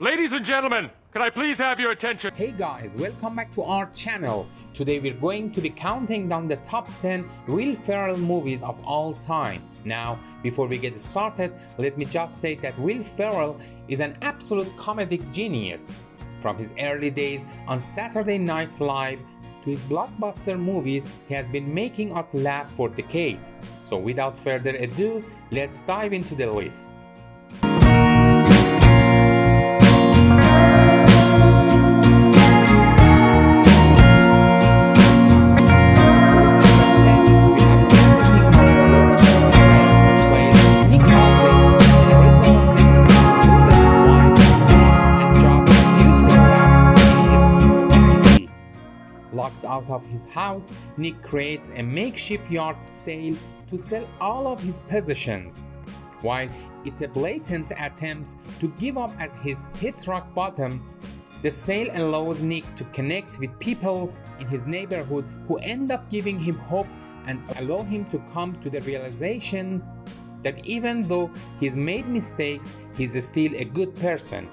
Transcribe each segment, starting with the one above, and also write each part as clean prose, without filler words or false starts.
Ladies and gentlemen, can I please have your attention? Hey guys, welcome back to our channel. Today we're going to be counting down the top 10 Will Ferrell movies of all time. Now, before we get started, let me just say that Will Ferrell is an absolute comedic genius. From his early days on Saturday Night Live to his blockbuster movies, he has been making us laugh for decades. So without further ado, let's dive into the list. Locked out of his house, Nick creates a makeshift yard sale to sell all of his possessions. While it's a blatant attempt to give up at his hit rock bottom, the sale allows Nick to connect with people in his neighborhood who end up giving him hope and allow him to come to the realization that even though he's made mistakes, he's still a good person.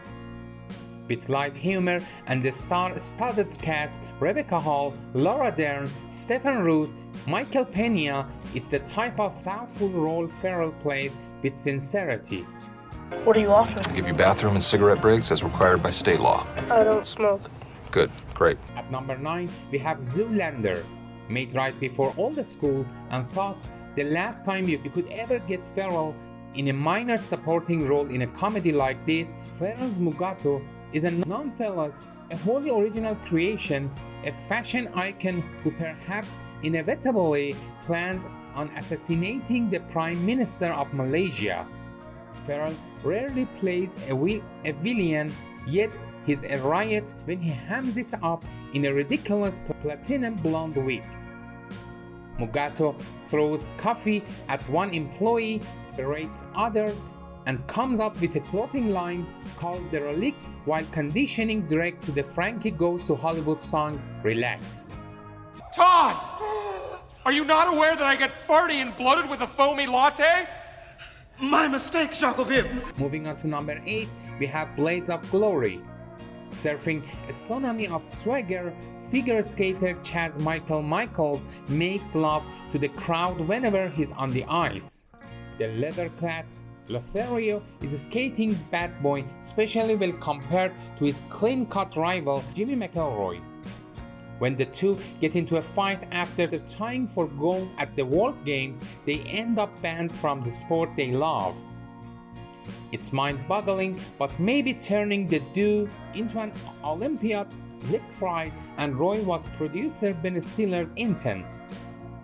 With light humor and the star-studded cast Rebecca Hall, Laura Dern, Stephen Root, Michael Pena, it's the type of thoughtful role Ferrell plays with sincerity. What are you offering? I'll give you bathroom and cigarette breaks as required by state law. I don't smoke. Good, great. At number 9, we have Zoolander, made right before all the school, and thus the last time you could ever get Ferrell in a minor supporting role in a comedy like this. Ferrell's Mugatu is a nonetheless a wholly original creation, a fashion icon who perhaps inevitably plans on assassinating the Prime Minister of Malaysia. Ferrell rarely plays a villain, yet he's a riot when he hams it up in a ridiculous platinum blonde wig. Mugatu throws coffee at one employee, berates others, and comes up with a clothing line called The Relict while conditioning direct to the Frankie Goes to Hollywood song, Relax. Todd! Are you not aware that I get farty and bloated with a foamy latte? My mistake, Jacobin. Moving on to number 8, we have Blades of Glory. Surfing a tsunami of swagger, figure skater Chaz Michaels makes love to the crowd whenever he's on the ice. The leather-clad Lothario is skating's bad boy, especially when compared to his clean-cut rival Jimmy McElroy. When the two get into a fight after tying for gold at the World Games, they end up banned from the sport they love. It's mind-boggling, but maybe turning the duo into an Olympiad, Siegfried and Roy was producer Ben Stiller's intent.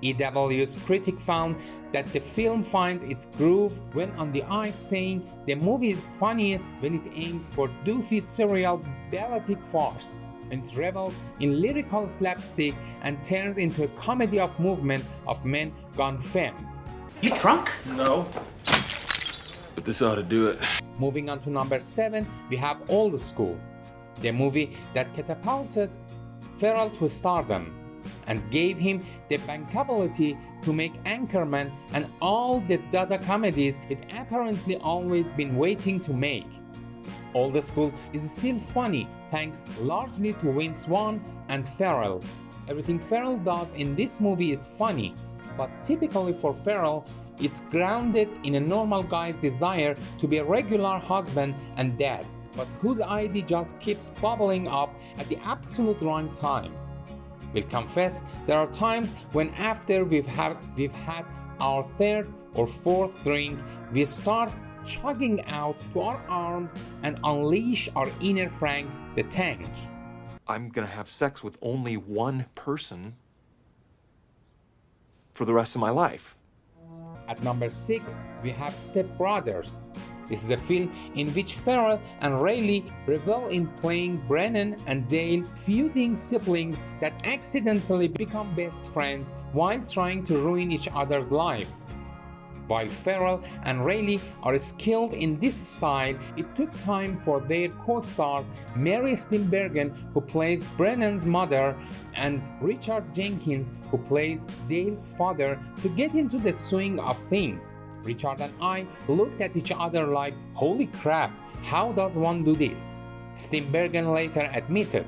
EW's critic found that the film finds its groove when on the ice, saying the movie is funniest when it aims for doofy surreal balletic farce, when it revels in lyrical slapstick and turns into a comedy of movement of men gone femme. You drunk? No. But this ought to do it. Moving on to number 7, we have Old School, the movie that catapulted Ferrell to stardom and gave him the bankability to make Anchorman and all the dada comedies he'd apparently always been waiting to make. Old School is still funny thanks largely to Vince Vaughn and Ferrell. Everything Ferrell does in this movie is funny, but typically for Ferrell, it's grounded in a normal guy's desire to be a regular husband and dad, but whose ID just keeps bubbling up at the absolute wrong times. We'll confess, there are times when after we've had our third or fourth drink, we start chugging out to our arms and unleash our inner Frank the Tank. I'm gonna have sex with only one person for the rest of my life. At number 6, we have Step Brothers. This is a film in which Ferrell and Rayleigh revel in playing Brennan and Dale, feuding siblings that accidentally become best friends while trying to ruin each other's lives. While Ferrell and Rayleigh are skilled in this style, it took time for their co-stars Mary Steenburgen, who plays Brennan's mother, and Richard Jenkins, who plays Dale's father, to get into the swing of things. Richard and I looked at each other like, holy crap, how does one do this? Steenbergen later admitted,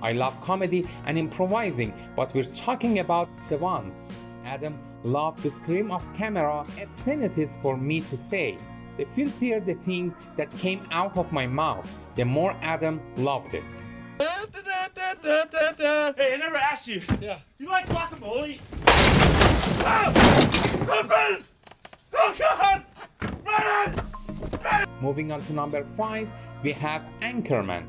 "I love comedy and improvising, but we're talking about savants. Adam loved to scream off camera obscenities for me to say. The filthier the things that came out of my mouth, the more Adam loved it." Hey, I never asked you. Yeah. You like guacamole? Oh! Oh, God! Moving on to number 5, we have Anchorman.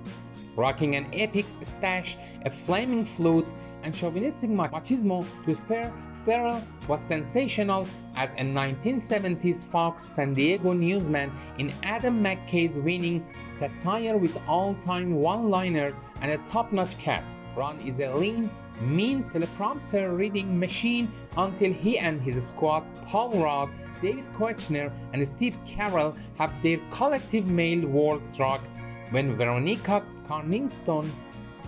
Rocking an epic stash, a flaming flute, and chauvinistic machismo to spare, Ferrell was sensational as a 1970s Fox San Diego newsman in Adam McKay's winning satire with all-time one-liners and a top-notch cast. Ron is a lean, mean teleprompter reading machine until he and his squad, Paul Rudd, David Koechner, and Steve Carell, have their collective male worlds rocked when Veronica Carningston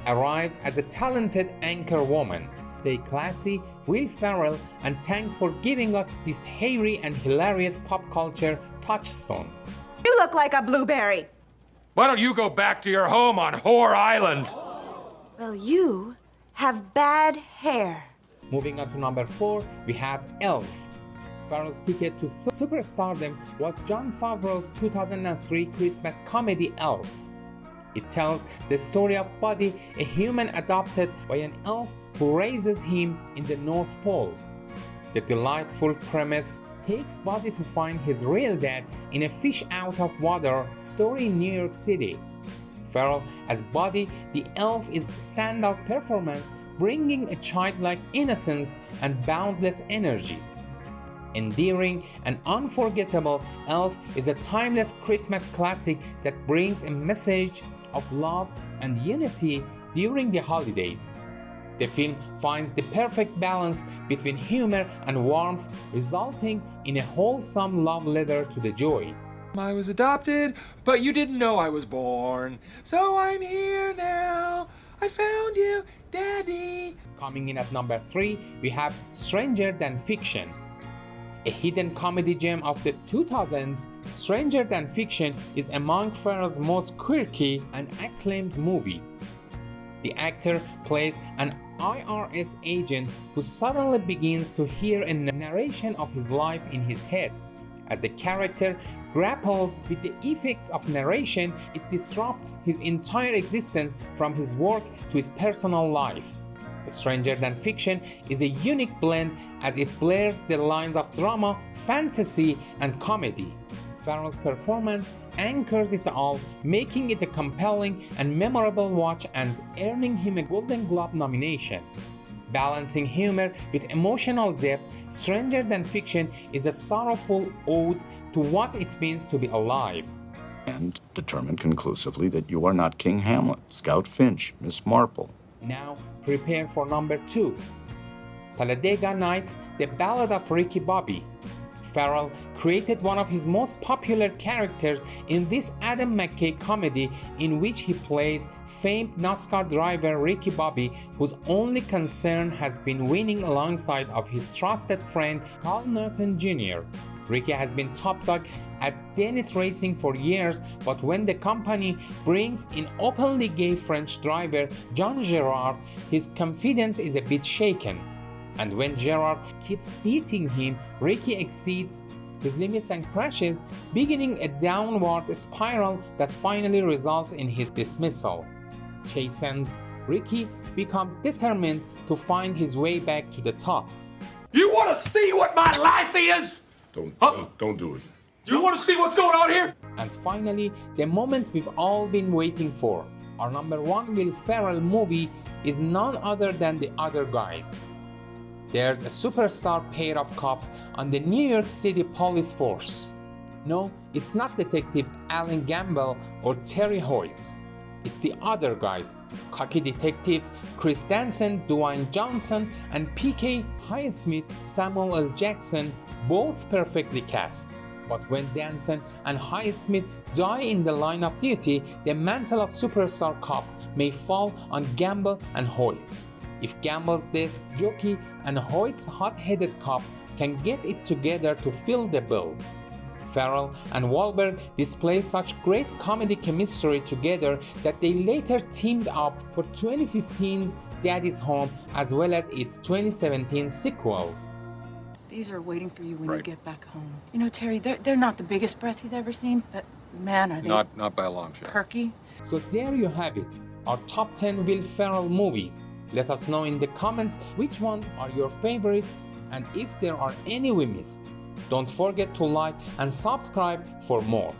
arrives as a talented anchor woman. Stay classy, Will Ferrell, and thanks for giving us this hairy and hilarious pop culture touchstone. You look like a blueberry. Why don't you go back to your home on Whore Island? Well, you have bad hair. Moving on to number 4, we have Elf. Ferrell's ticket to superstardom was Jon Favreau's 2003 Christmas comedy Elf. It tells the story of Buddy, a human adopted by an elf who raises him in the North Pole. The delightful premise takes Buddy to find his real dad in a fish out of water story in New York City. Ferrell as Buddy the elf is standout performance, bringing a childlike innocence and boundless energy. Endearing and unforgettable, Elf is a timeless Christmas classic that brings a message of love and unity during the holidays. The film finds the perfect balance between humor and warmth, resulting in a wholesome love letter to the joy. I was adopted, but you didn't know I was born. So I'm here now. I found you, Daddy. Coming in at number 3, we have Stranger Than Fiction. A hidden comedy gem of the 2000s, Stranger Than Fiction is among Ferrell's most quirky and acclaimed movies. The actor plays an IRS agent who suddenly begins to hear a narration of his life in his head. As the character grapples with the effects of narration, it disrupts his entire existence from his work to his personal life. Stranger Than Fiction is a unique blend as it blurs the lines of drama, fantasy, and comedy. Ferrell's performance anchors it all, making it a compelling and memorable watch and earning him a Golden Globe nomination. Balancing humor with emotional depth, Stranger Than Fiction is a sorrowful ode to what it means to be alive. And determine conclusively that you are not King Hamlet, Scout Finch, Miss Marple. Now prepare for number 2. Tega Knights, The Ballad of Ricky Bobby. Ferrell created one of his most popular characters in this Adam McKay comedy, in which he plays famed NASCAR driver Ricky Bobby, whose only concern has been winning alongside of his trusted friend Carl Norton Jr. Ricky has been top dog at Dennis Racing for years, but when the company brings in openly gay French driver John Gerard, his confidence is a bit shaken. And when Gerard keeps beating him, Ricky exceeds his limits and crashes, beginning a downward spiral that finally results in his dismissal. Chastened, Ricky becomes determined to find his way back to the top. You want to see what my life is? Don't do it. You want to see what's going on here? And finally, the moment we've all been waiting for. Our number 1 Will Ferrell movie is none other than The Other Guys. There's a superstar pair of cops on the New York City police force. No, it's not detectives Alan Gamble or Terry Hoyts. It's the other guys, cocky detectives Chris Danson, Dwayne Johnson, and PK Highsmith, Samuel L. Jackson, both perfectly cast. But when Danson and Highsmith die in the line of duty, the mantle of superstar cops may fall on Gamble and Hoyts. If Gamble's desk jockey and Hoyt's hot-headed cop can get it together to fill the bill. Ferrell and Wahlberg display such great comedy chemistry together that they later teamed up for 2015's Daddy's Home as well as its 2017 sequel. These are waiting for you when you get back home. You know, Terry, they're not the biggest breasts he's ever seen, but man, are they Not by a long shot. perky. So there you have it, our top 10 Will Ferrell movies. Let us know in the comments which ones are your favorites and if there are any we missed. Don't forget to like and subscribe for more.